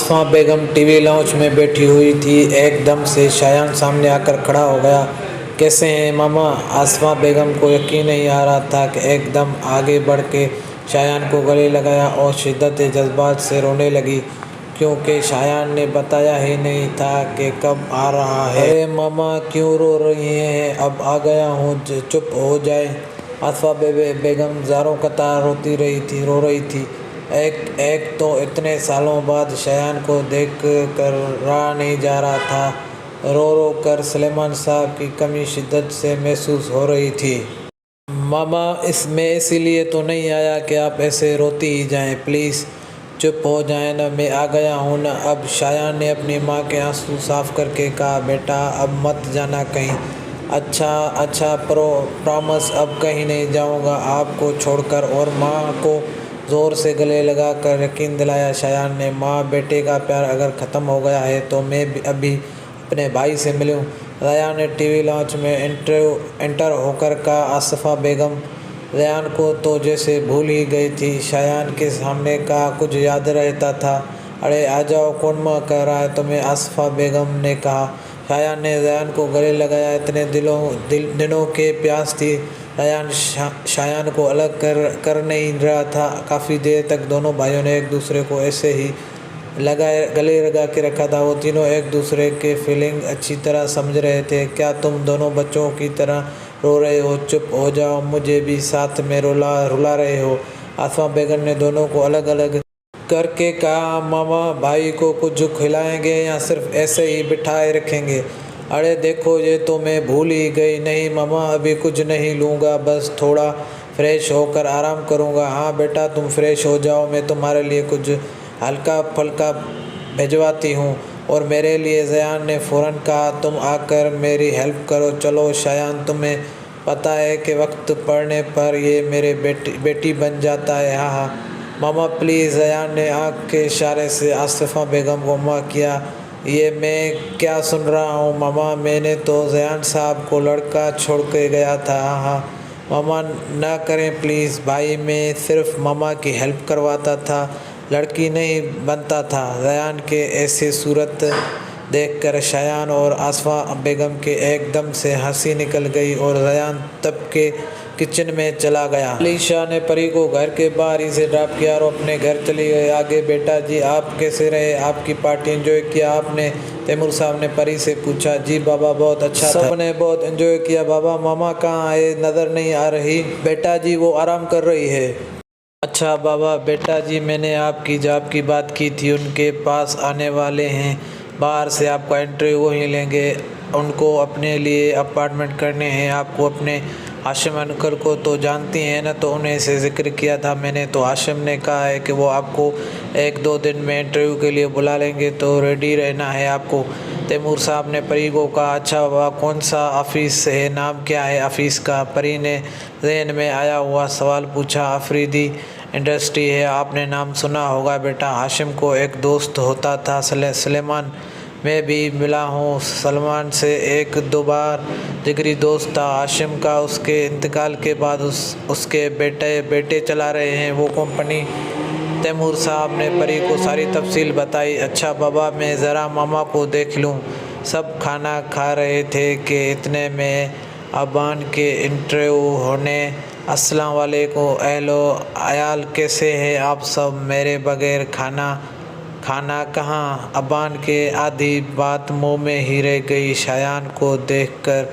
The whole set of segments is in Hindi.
आसफ़ा बेगम टीवी लाउंज में बैठी हुई थी। एकदम से शायान सामने आकर खड़ा हो गया। कैसे हैं मामा? आसफ़ा बेगम को यकीन नहीं आ रहा था कि एकदम आगे बढ़ के शायान को गले लगाया और शिद्दत जज्बात से रोने लगी, क्योंकि शायान ने बताया ही नहीं था कि कब आ रहा है। अरे मामा क्यों रो रही हैं? अब आ गया हूँ, चुप हो जाए। आसफ़ा बेगम ज़ारों कतार रो रही थी। एक एक तो इतने सालों बाद शायान को देख कर रहा नहीं जा रहा था। रो रो कर सुलेमान साहब की कमी शिद्दत से महसूस हो रही थी। मामा इसमें इसीलिए तो नहीं आया कि आप ऐसे रोती ही जाएं। प्लीज़ चुप हो जाएं ना, मैं आ गया हूँ ना। अब शायान ने अपनी माँ के आंसू साफ करके कहा, बेटा अब मत जाना कहीं। अच्छा प्रॉमिस, अब कहीं नहीं जाऊँगा आपको छोड़कर। और माँ को ज़ोर से गले लगा कर यकीन दिलाया शायान ने। माँ बेटे का प्यार अगर ख़त्म हो गया है तो मैं अभी अपने भाई से मिलूं। रयान ने टीवी लॉन्च में एंटर होकर कहा। आसफ़ा बेगम रयान को तो जैसे भूल ही गई थी। शायान के सामने का कुछ याद रहता था। अरे आ जाओ, कौन माँ कह रहा है तुम्हें? आसफ़ा बेगम ने कहा। शायान ने रयान को गले लगाया। इतने दिनों के प्यास थी। रयान शायान को अलग कर नहीं रहा था। काफ़ी देर तक दोनों भाइयों ने एक दूसरे को ऐसे ही गले लगा के रखा था। वो तीनों एक दूसरे के फीलिंग अच्छी तरह समझ रहे थे। क्या तुम दोनों बच्चों की तरह रो रहे हो? चुप हो जाओ, मुझे भी साथ में रुला रहे हो। आसफ़ा बेगम ने दोनों को अलग अलग करके कहा। मामा भाई को कुछ खिलाएंगे या सिर्फ ऐसे ही बिठाए रखेंगे? अरे देखो, ये तो मैं भूल ही गई। नहीं मामा, अभी कुछ नहीं लूँगा, बस थोड़ा फ्रेश होकर आराम करूँगा। हाँ बेटा, तुम फ्रेश हो जाओ, मैं तुम्हारे लिए कुछ हल्का फुल्का भिजवाती हूँ। और मेरे लिए ज़यान ने फ़ौरन कहा, तुम आकर मेरी हेल्प करो। चलो शायान, तुम्हें पता है कि वक्त पड़ने पर ये मेरे बेटी बन जाता है। हाँ हाँ मामा प्लीज़। ज़यान ने आँख के इशारे से आसफ़ा बेगम को मना किया। ये मैं क्या सुन रहा हूँ मामा? मैंने तो ज़यान साहब को लड़का छोड़ के गया था। हाँ हाँ मामा ना करें प्लीज़। भाई मैं सिर्फ मामा की हेल्प करवाता था, लड़की नहीं बनता था। ज़यान के ऐसे सूरत देखकर शायान और आसफ़ा बेगम के एकदम से हंसी निकल गई और ज़यान तब के किचन में चला गया। अलीशा ने परी को घर के बाहर ही से ड्रॉप किया और अपने घर चली गई। आगे बेटा जी आप कैसे रहे? आपकी पार्टी एंजॉय किया आपने? तैमूर साहब ने परी से पूछा। जी बाबा बहुत अच्छा था, सबने बहुत एंजॉय किया। बाबा मामा कहाँ है? नज़र नहीं आ रही। बेटा जी वो आराम कर रही है। अच्छा बाबा, बेटा जी मैंने आपकी जॉब की बात की थी, उनके पास आने वाले हैं। बाहर से आपका इंटरव्यू वहीं लेंगे। उनको अपने लिए अपार्टमेंट करने हैं। आपको अपने हाशिम अंकल को तो जानती हैं ना, तो उन्हें से ज़िक्र किया था मैंने। तो हाशिम ने कहा है कि वो आपको 1-2 दिन में इंटरव्यू के लिए बुला लेंगे, तो रेडी रहना है आपको। तैमूर साहब ने परी को कहा। अच्छा बाबा, कौन सा ऑफिस है? नाम क्या है ऑफिस का? परी ने जहन में आया हुआ सवाल पूछा। अफरीदी इंडस्ट्री है, आपने नाम सुना होगा बेटा। हाशिम को एक दोस्त होता था सुलेमान, मैं भी मिला हूँ सलमान से 1-2 बार। जिगरी दोस्त था हाशिम का। उसके इंतकाल के बाद उसके बेटे चला रहे हैं वो कंपनी। तैमूर साहब ने परी को सारी तफसील बताई। अच्छा बाबा, मैं ज़रा मामा को देख लूँ। सब खाना खा रहे थे कि इतने में अबान के इंटरव्यू होने। अस्सलाम वालेकुम। हेलो अयाल, कैसे हैं आप सब? मेरे बगैर खाना कहाँ? अबान के आधी बात मुंह में ही रह गई शायान को देखकर।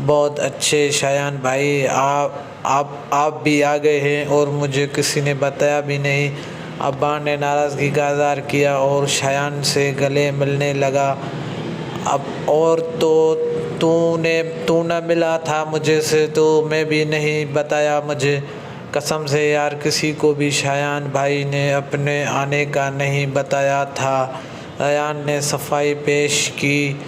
बहुत अच्छे शायान भाई, आप भी आ गए हैं और मुझे किसी ने बताया भी नहीं। अब्बान ने नाराज़गी का इज़हार किया और शायान से गले मिलने लगा। अब और तो तू न मिला था मुझे से, तो मैं भी नहीं बताया मुझे। कसम से यार, किसी को भी शायान भाई ने अपने आने का नहीं बताया था। रयान ने सफाई पेश की।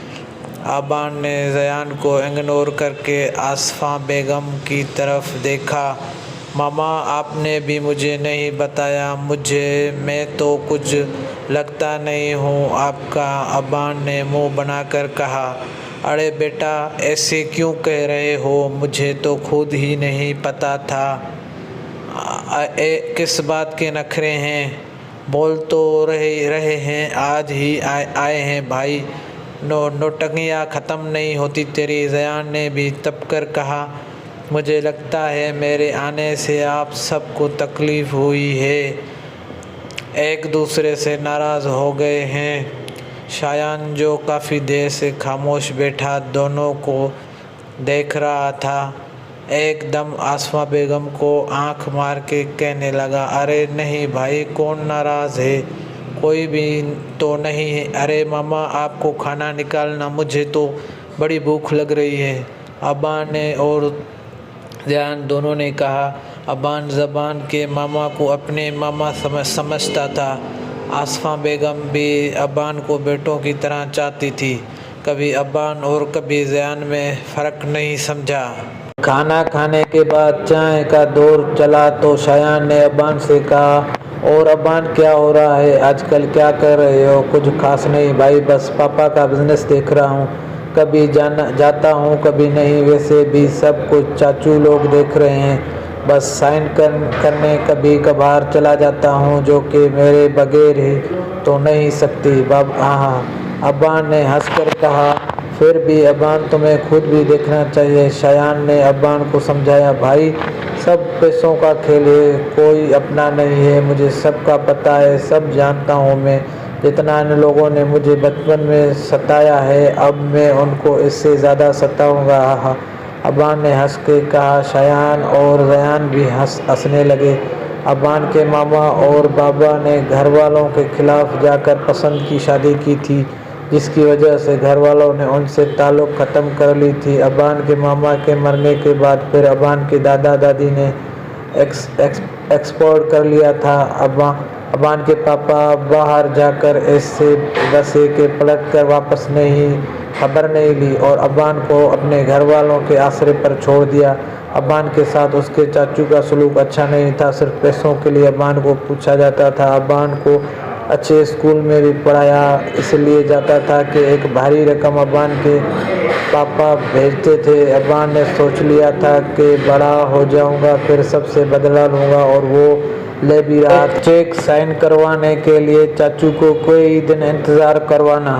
अबान ने ज़यान को इग्नोर करके आसफ़ा बेगम की तरफ देखा। मामा आपने भी मुझे नहीं बताया। मैं तो कुछ लगता नहीं हूँ आपका, अबान ने मुंह बनाकर कहा। अरे बेटा ऐसे क्यों कह रहे हो? मुझे तो खुद ही नहीं पता था। किस बात के नखरे हैं? बोल तो रहे हैं, आज ही आए हैं भाई। नौटंकियाँ ख़त्म नहीं होती तेरी। ज़यान ने भी तपकर कहा, मुझे लगता है मेरे आने से आप सबको तकलीफ़ हुई है, एक दूसरे से नाराज़ हो गए हैं। शायान, जो काफ़ी देर से खामोश बैठा दोनों को देख रहा था, एकदम आसमा बेगम को आंख मार के कहने लगा, अरे नहीं भाई, कौन नाराज़ है? कोई भी तो नहीं है। अरे मामा, आपको खाना निकालना, मुझे तो बड़ी भूख लग रही है। अब्बान ने और ज़यान दोनों ने कहा। अब्बान ज़बान के मामा को अपने मामा समझता था। आसमा बेगम भी अब्बान को बेटों की तरह चाहती थी। कभी अब्बान और कभी ज़यान में फ़र्क नहीं समझा। खाना खाने के बाद चाय का दौर चला तो शायान ने अब्बान से कहा, और अब्बान, क्या हो रहा है आजकल? क्या कर रहे हो? कुछ खास नहीं भाई, बस पापा का बिजनेस देख रहा हूँ। कभी जाता हूँ, कभी नहीं। वैसे भी सब कुछ चाचू लोग देख रहे हैं। बस साइन करने कभी कभार चला जाता हूँ, जो कि मेरे बगैर ही तो नहीं सकती। हाँ, अब्बान ने हंसकर कहा। फिर भी अब्बान, तुम्हें खुद भी देखना चाहिए। शायान ने अब्बान को समझाया, भाई सब पैसों का खेल है, कोई अपना नहीं है। मुझे सबका पता है, सब जानता हूँ मैं। जितना इन लोगों ने मुझे बचपन में सताया है, अब मैं उनको इससे ज़्यादा सताऊँगा। अब्बान ने हंस के कहा। शायान और ज़यान भी हंसने लगे। अब्बान के मामा और बाबा ने घर वालों के खिलाफ जाकर पसंद की शादी की थी, जिसकी वजह से घर वालों ने उनसे ताल्लुक़ ख़त्म कर ली थी। अब्बान के मामा के मरने के बाद फिर अब्बान के दादा दादी ने एक्सपोर्ट कर लिया था। अब्बान के पापा बाहर जाकर ऐसे बसे के पलट कर वापस खबर नहीं ली और अब्बान को अपने घर वालों के आसरे पर छोड़ दिया। अब्बान के साथ उसके चाचू का सलूक अच्छा नहीं था। सिर्फ पैसों के लिए अब्बान को पूछा जाता था। अब्बान को अच्छे स्कूल में भी पढ़ाया इसलिए जाता था कि एक भारी रकम अब्बान के पापा भेजते थे। अब्बान ने सोच लिया था कि बड़ा हो जाऊंगा फिर सबसे बदला लूँगा, और वो ले भी रहा। चेक साइन करवाने के लिए चाचू को कोई दिन इंतज़ार करवाना।